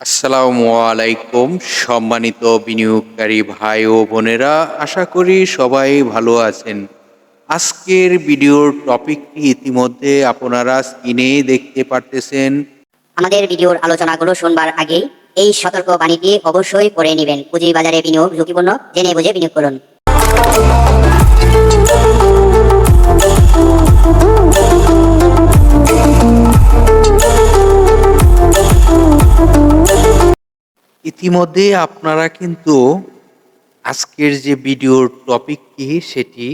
আসসালামু আলাইকুম সম্মানিত বিনিয়োগকারী ভাই ও বোনেরা, আশা করি সবাই ভালো আছেন। আজকের ভিডিওর টপিকটি ইতিমধ্যে আপনারা স্ক্রিনে দেখতে পারতেছেন। আমাদের ভিডিওর আলোচনাগুলো শুনবার আগেই এই সতর্ক বাণীটি অবশ্যই পড়ে নেবেন। পুঁজিবাজারে বিনিয়োগ ঝুঁকিপূর্ণ, জেনে বুঝে বিনিয়োগ করুন। ইতিমধ্যে আপনারা কিন্তু আজকের যে ভিডিওর টপিকটি সেটি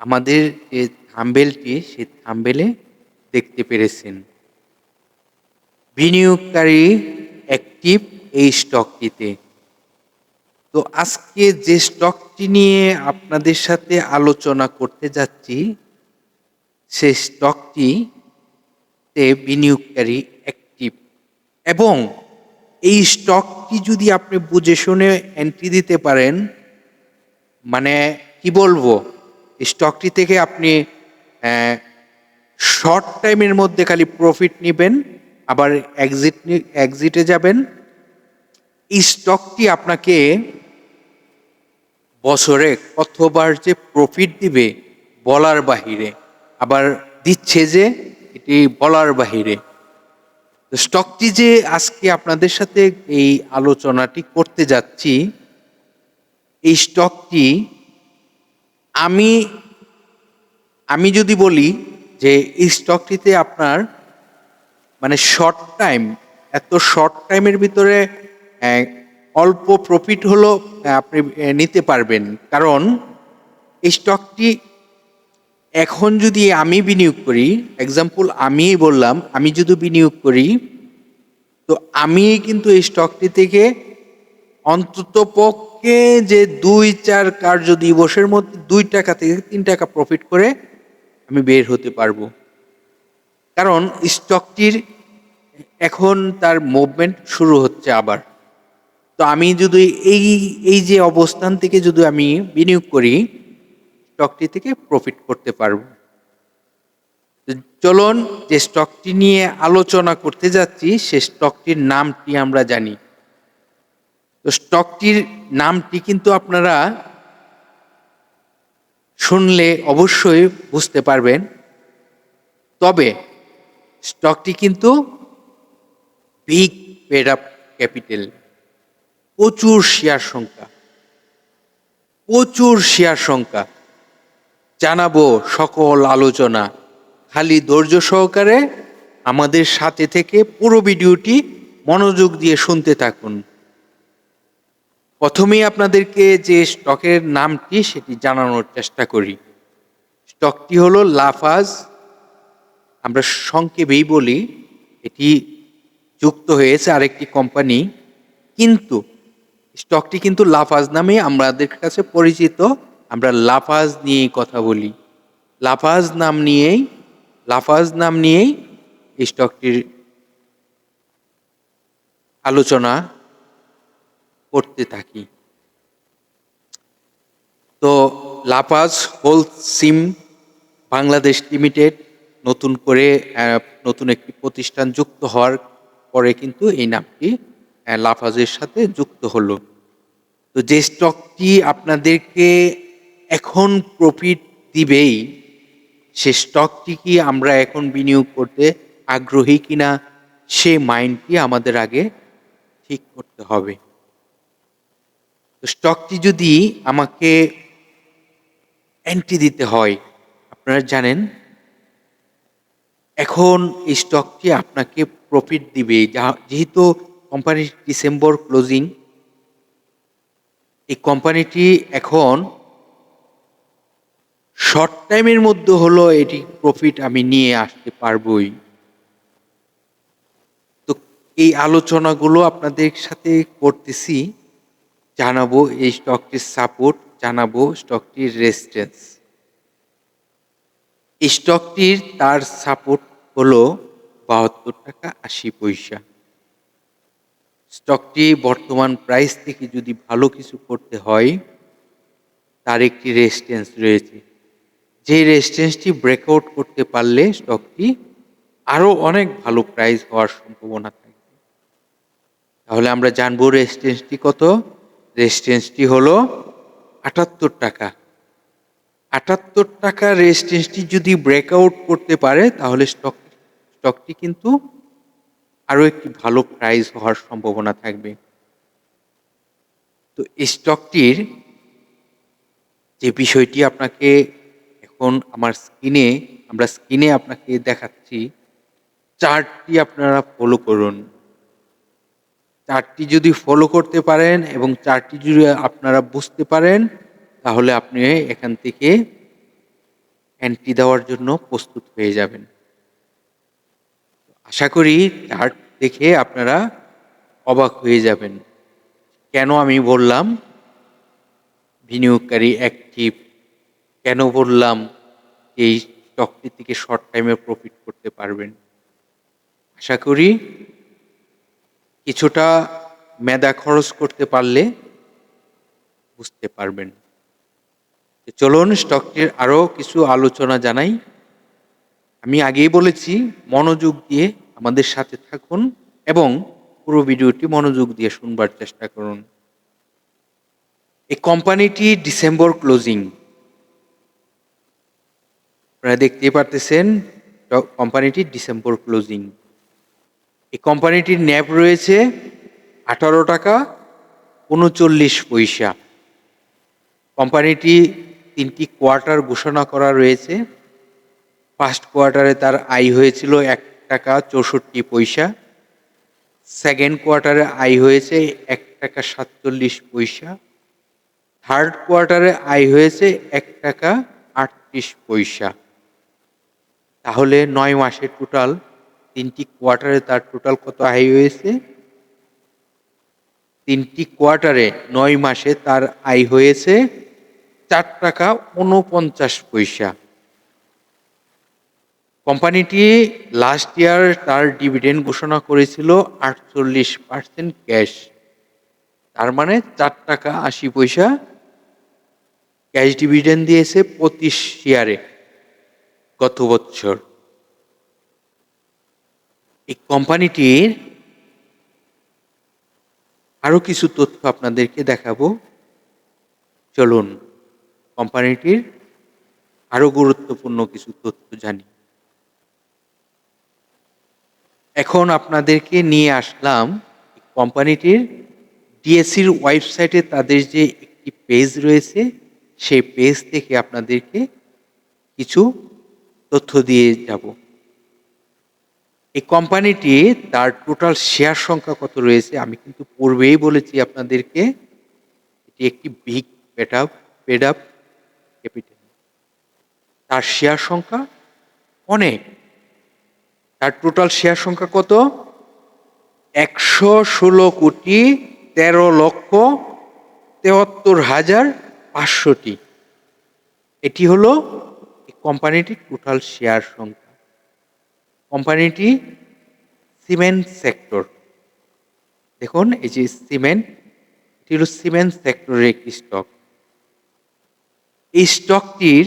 আমাদের যে থাম্বনেলটি সেই থাম্বনেলে দেখতে পেরেছেন। বিনিয়োগকারী অ্যাক্টিভ এই স্টকটিতে। তো আজকে যে স্টকটি নিয়ে আপনাদের সাথে আলোচনা করতে যাচ্ছি, সেই স্টকটিতে বিনিয়োগকারী অ্যাক্টিভ, এবং এই স্টকটি যদি আপনি বুঝে শুনে এন্ট্রি দিতে পারেন, মানে কি বলবো, স্টকটি থেকে আপনি শর্ট টাইমের মধ্যে খালি প্রফিট নেবেন, আবার এক্সিটে যাবেন। এই স্টকটি আপনাকে বছরে কতবার যে প্রফিট দিবে বলার বাহিরে, আবার দিচ্ছে যে এটি বলার বাহিরে। তো স্টকটি যে আজকে আপনাদের সাথে এই আলোচনাটি করতে যাচ্ছি, এই স্টকটি আমি আমি যদি বলি যে এই স্টকটিতে আপনার মানে শর্ট টাইম, এত শর্ট টাইমের ভিতরে অল্প প্রফিট হলো আপনি নিতে পারবেন। কারণ এই স্টকটি এখন যদি আমি বিনিয়োগ করি, এক্সাম্পল আমি বললাম, আমি যদি বিনিয়োগ করি, তো আমি কিন্তু এই স্টকটি থেকে অন্তত পক্ষে যে 2-4 কার্য দিবসের মধ্যে 2 টাকা থেকে 3 টাকা প্রফিট করে আমি বের হতে পারবো। কারণ স্টকটির এখন তার মুভমেন্ট শুরু হচ্ছে আবার। তো আমি যদি এই এই যে অবস্থান থেকে যদি আমি বিনিয়োগ করি, স্টকটি থেকে প্রফিট করতে পারবো। চলুন যে স্টকটি নিয়ে আলোচনা করতে যাচ্ছি সে স্টকটির নামটি আমরা জানি। তো স্টকটির নামটি কিন্তু আপনারা শুনলে অবশ্যই বুঝতে পারবেন। তবে স্টকটি কিন্তু বিগ পেড আপ ক্যাপিটাল, প্রচুর শেয়ার সংখ্যা জানাবো, সকল আলোচনা। খালি ধৈর্য সহকারে আমাদের সাথে থেকে পুরো ভিডিওটি মনোযোগ দিয়ে শুনতে থাকুন। প্রথমেই আপনাদেরকে যে স্টকের নামটি সেটি জানানোর চেষ্টা করি। স্টকটি হলো লাফাজ, আমরা সংক্ষেপেই বলি। এটি যুক্ত হয়েছে আরেকটি কোম্পানি, কিন্তু স্টকটি কিন্তু লাফাজ নামে আমাদের কাছে পরিচিত। আমরা লাফাজ নিয়েই কথা বলি, লাফাজ নাম নিয়েই এই স্টকটির আলোচনা করতে থাকি। তো লাফাজ হোলসিম বাংলাদেশ লিমিটেড নতুন একটি প্রতিষ্ঠান যুক্ত হওয়ার পরে কিন্তু এই নামটি লাফাজের সাথে যুক্ত হলো। তো যে স্টকটি আপনাদেরকে এখন প্রফিট দিবেই, সে স্টকটি কি আমরা এখন বিনিয়োগ করতে আগ্রহী কিনা, সে মাইন্ডটি আমাদের আগে ঠিক করতে হবে। তো স্টকটি যদি আমাকে এন্ট্রি দিতে হয়, আপনারা জানেন এখন এই স্টকটি আপনাকে প্রফিট দিবে, যেহেতু কোম্পানির ডিসেম্বর ক্লোজিং, এই কোম্পানিটি এখন শর্ট টাইমের মধ্যে হলো এটি প্রফিট আমি নিয়ে আসতে পারবই। তো এই আলোচনাগুলো আপনাদের সাথে করতেছি, জানাবো এই স্টকটির সাপোর্ট, জানাবো স্টকটির রেজিস্ট্যান্স। এই স্টকটির তার সাপোর্ট হলো 72 টাকা 80 পয়সা। স্টকটি বর্তমান প্রাইস থেকে যদি ভালো কিছু করতে হয়, তার একটি রেজিস্ট্যান্স রয়েছে। যে রেজিস্ট্যান্সটি ব্রেকআউট করতে পারলে স্টকটি আরো অনেক ভালো প্রাইস হওয়ার সম্ভাবনা থাকে। তাহলে আমরা জানবো রেজিস্ট্যান্সটি কত। রেজিস্ট্যান্সটি হলো ৭৮ টাকা। ৭৮ টাকা রেজিস্ট্যান্সটি যদি ব্রেকআউট করতে পারে তাহলে স্টকটি কিন্তু আরো একটি ভালো প্রাইস হওয়ার সম্ভাবনা থাকবে। তো এই স্টকটির যে বিষয়টি আপনাকে এখন আমরা স্ক্রিনে আপনাকে দেখাচ্ছি, চার্টটি আপনারা ফলো করুন। চার্টটি যদি ফলো করতে পারেন এবং চার্টটি যদি আপনারা বুঝতে পারেন তাহলে আপনি এখান থেকে এন্ট্রি দেওয়ার জন্য প্রস্তুত হয়ে যাবেন। আশা করি চার্ট দেখে আপনারা অবাক হয়ে যাবেন। কেন আমি বললাম বিনিয়োগকারী অ্যাক্টিভ, কেন বললাম এই স্টকটি থেকে শর্ট টাইমে প্রফিট করতে পারবেন। আশা করি কিছুটা মেধা খরচ করতে পারলে বুঝতে পারবেন। চলুন স্টকটির আরো কিছু আলোচনা জানাই। আমি আগেই বলেছি মনোযোগ দিয়ে আমাদের সাথে থাকুন এবং পুরো ভিডিওটি মনোযোগ দিয়ে শুনবার চেষ্টা করুন। এই কোম্পানিটি ডিসেম্বর ক্লোজিং, আপনারা দেখতেই পারতেছেন কোম্পানিটি ডিসেম্বর ক্লোজিং। এই কোম্পানিটির ন্যাব রয়েছে 18 টাকা 39 পয়সা। কোম্পানিটি 3টি কোয়ার্টার ঘোষণা করা রয়েছে। ফার্স্ট কোয়ার্টারে তার আয় হয়েছিল 1 টাকা 64 পয়সা। সেকেন্ড কোয়ার্টারে আয় হয়েছে 1 টাকা 47 পয়সা। থার্ড কোয়ার্টারে আয় হয়েছে 1 টাকা 38 পয়সা। তাহলে 9 মাসে টোটাল 3টি কোয়ার্টারে তার টোটাল কত আয় হয়েছে? 3টি কোয়ার্টারে 9 মাসে তার আয় হয়েছে 4 টাকা 49 পয়সা। কোম্পানিটি লাস্ট ইয়ার তার ডিভিডেন্ড ঘোষণা করেছিল 48% ক্যাশ, তার মানে 4 টাকা 80 পয়সা ক্যাশ ডিভিডেন্ড দিয়েছে 25 শেয়ারে গত বছর। এই কোম্পানিটির আরো কিছু তথ্য আপনাদেরকে দেখাবো। চলুন কোম্পানিটির আরো গুরুত্বপূর্ণ কিছু তথ্য জানি। এখন আপনাদেরকে নিয়ে আসলাম কোম্পানিটির ডিএসসির ওয়েবসাইটে তাদের যে একটি পেজ রয়েছে, সেই পেজ থেকে আপনাদেরকে কিছু তথ্য দিয়ে যাব। এই কোম্পানিটি তার টোটাল শেয়ার সংখ্যা কত রয়েছে আমি কিন্তু পূর্বেই বলেছি আপনাদেরকে, এটি একটি বিগ পেড আপ ক্যাপিটাল। তার শেয়ার সংখ্যা অনেক। তার টোটাল শেয়ার সংখ্যা কত? 116,13,73,500টি। এটি হলো কোম্পানিটির টোটাল শেয়ার সংখ্যা। কোম্পানিটি সিমেন্ট সেক্টর, দেখুন এই যে সিমেন্ট, এটি হলো সিমেন্ট সেক্টরের একটি স্টক। এই স্টকটির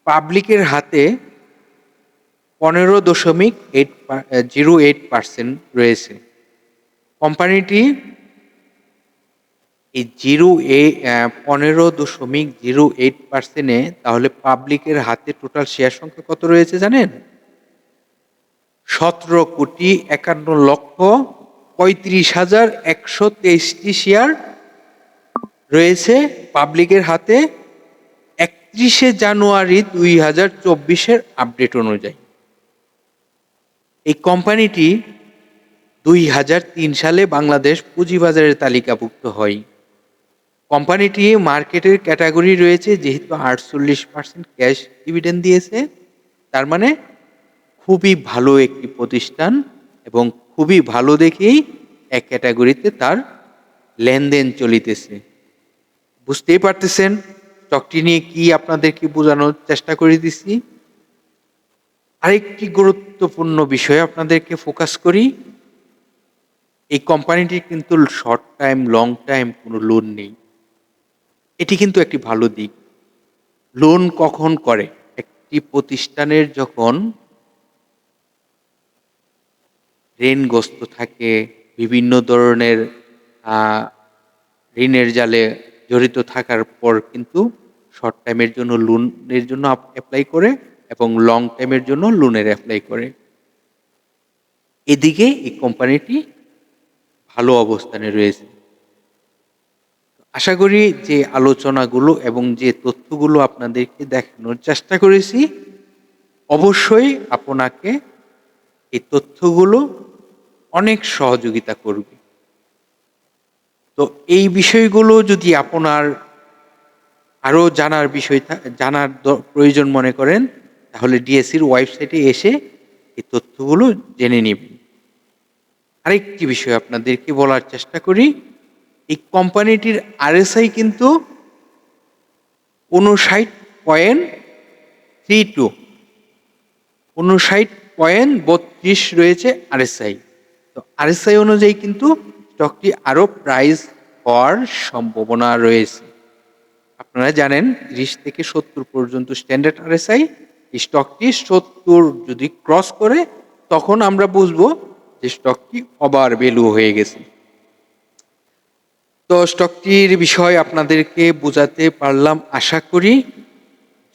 পাবলিকের হাতে 15.08% রয়েছে। কোম্পানিটি এই 15.08%-এ তাহলে পাবলিকের হাতে টোটাল শেয়ার সংখ্যা কত রয়েছে জানেন? 17,51,35,123টি শেয়ার রয়েছে পাবলিকের হাতে 31শে জানুয়ারি 2024-এর আপডেট অনুযায়ী। এই কোম্পানিটি 2003 সালে বাংলাদেশ পুঁজিবাজারের তালিকাভুক্ত হয়। কোম্পানিটি মার্কেটের ক্যাটাগরি রয়েছে, যেহেতু 48% ক্যাশ ডিভিডেন্ড দিয়েছে, তার মানে খুবই ভালো একটি প্রতিষ্ঠান এবং খুবই ভালো দেখেই এক ক্যাটাগরিতে তার লেনদেন চলিতেছে। বুঝতেই পারতেছেন স্টকটি নিয়ে কি আপনাদেরকে বোঝানোর চেষ্টা করে দিছি। আরেকটি গুরুত্বপূর্ণ বিষয় আপনাদেরকে ফোকাস করি, এই কোম্পানিটির কিন্তু শর্ট টাইম লং টাইম কোনো লোন নেই। এটি কিন্তু একটি ভালো দিক। লোন কখন করে? একটি প্রতিষ্ঠানের যখন ঋণগ্রস্ত থাকে, বিভিন্ন ধরনের আহ, ঋণের জালে জড়িত থাকার পর কিন্তু শর্ট টাইমের জন্য লোনের জন্য অ্যাপ্লাই করে এবং লং টাইমের জন্য লোনের অ্যাপ্লাই করে। এদিকে এই কোম্পানিটি ভালো অবস্থানে রয়েছে। আশা করি যে আলোচনাগুলো এবং যে তথ্যগুলো আপনাদেরকে দেখানোর চেষ্টা করেছি অবশ্যই আপনাকে এই তথ্যগুলো অনেক সহযোগিতা করবে। তো এই বিষয়গুলো যদি আপনার আরও জানার প্রয়োজন মনে করেন তাহলে ডিএসসির ওয়েবসাইটে এসে এই তথ্যগুলো জেনে নেবেন। আরেকটি বিষয় আপনাদেরকে বলার চেষ্টা করি, এই কোম্পানিটির আরএসআই কিন্তু 59.32 59.32 রয়েছে আরএসআই। তো আরএসআই অনুযায়ী কিন্তু স্টকটি আরও প্রাইস হওয়ার সম্ভাবনা রয়েছে। আপনারা জানেন 30 থেকে 70 পর্যন্ত স্ট্যান্ডার্ড আরএসআই। স্টকটি 70 যদি ক্রস করে তখন আমরা বুঝবো যে স্টকটি ওভার ভ্যালু হয়ে গেছে। তো স্টকটির বিষয় আপনাদেরকে বোঝাতে পারলাম আশা করি।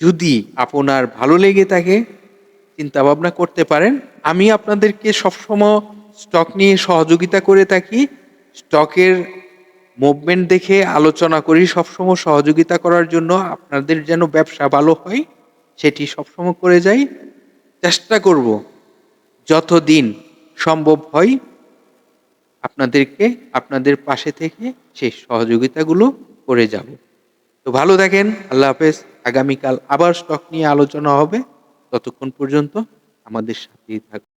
যদি আপনার ভালো লেগে থাকে চিন্তা ভাবনা করতে পারেন। আমি আপনাদেরকে সবসময় স্টক নিয়ে সহযোগিতা করে থাকি। স্টকের মুভমেন্ট দেখে আলোচনা করি সবসময় সহযোগিতা করার জন্য, আপনাদের যেন ব্যবসা ভালো হয় সেটি সবসময় করে যাই। চেষ্টা করব যতদিন সম্ভব হয় আপনাদেরকে আপনাদের পাশে থেকে সেই সহযোগিতাগুলো করে যাব। তো ভালো থাকেন, আল্লাহ হাফেজ। আগামীকাল আবার স্টক নিয়ে আলোচনা হবে। ততক্ষণ পর্যন্ত আমাদের সাথেই থাকুন।